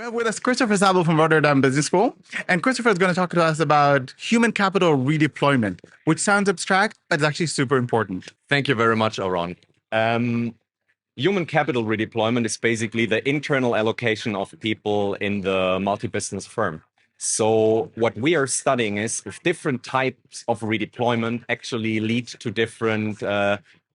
We have with us Christopher Sabel from Rotterdam Business School. And Christopher is going to talk to us about human capital redeployment, which sounds abstract, but it's actually super important. Thank you very much, Aaron. Human capital redeployment is basically the internal allocation of people in the multi-business firm. So what we are studying is if different types of redeployment actually lead to different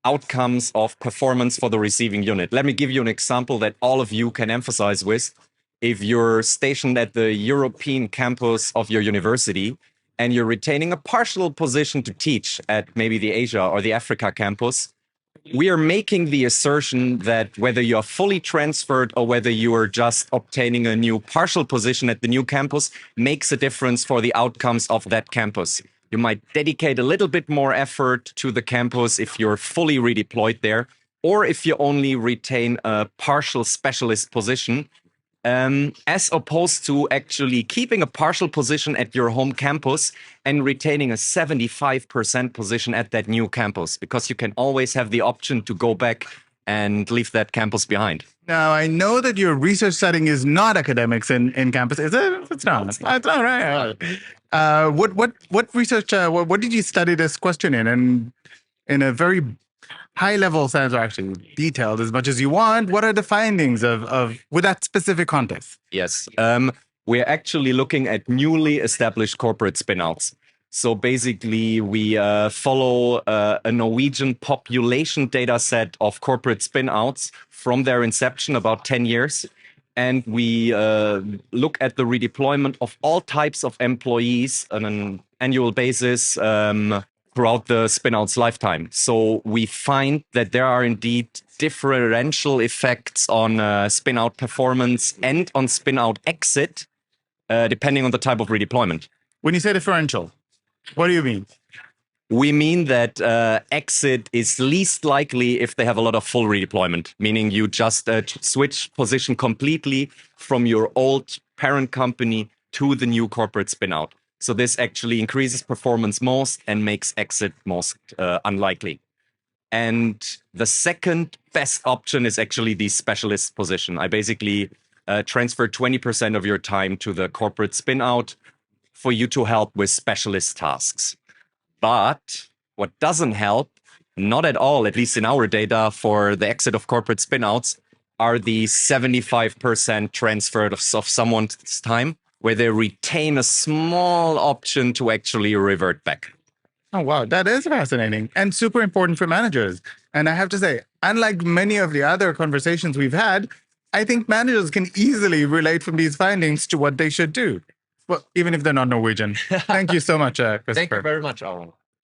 outcomes of performance for the receiving unit. Let me give you an example that all of you can emphasize with. If you're stationed at the European campus of your university and you're retaining a partial position to teach at maybe the Asia or the Africa campus, we are making the assertion that whether you are fully transferred or whether you are just obtaining a new partial position at the new campus makes a difference for the outcomes of that campus. You might dedicate a little bit more effort to the campus if you're fully redeployed there, or if you only retain a partial specialist position, as opposed to actually keeping a partial position at your home campus and retaining a 75% position at that new campus, because you can always have the option to go back and leave that campus behind. Now, I know that your research setting is not academics in campus, is it? It's not. It's not right. What research, what did you study this question in? And in a very high level sense, or actually detailed as much as you want, what are the findings of with that specific context? Yes, we're actually looking at newly established corporate spinouts. So basically, we follow a Norwegian population data set of corporate spinouts from their inception, about 10 years. And we look at the redeployment of all types of employees on an annual basis throughout the spinout's lifetime. So we find that there are indeed differential effects on spinout performance and on spinout exit, depending on the type of redeployment. When you say differential, what do you mean? We mean that exit is least likely if they have a lot of full redeployment, meaning you just switch position completely from your old parent company to the new corporate spinout. So this actually increases performance most and makes exit most unlikely. And the second best option is actually the specialist position. I basically transfer 20% of your time to the corporate spinout for you to help with specialist tasks. But what doesn't help, not at all, at least in our data for the exit of corporate spinouts, are the 75% transfer of someone's time, where they retain a small option to actually revert back. Oh, wow. That is fascinating and super important for managers. And I have to say, unlike many of the other conversations we've had, I think managers can easily relate from these findings to what they should do. Well, even if they're not Norwegian. Thank you so much, Christopher. Thank you very much, Aaron.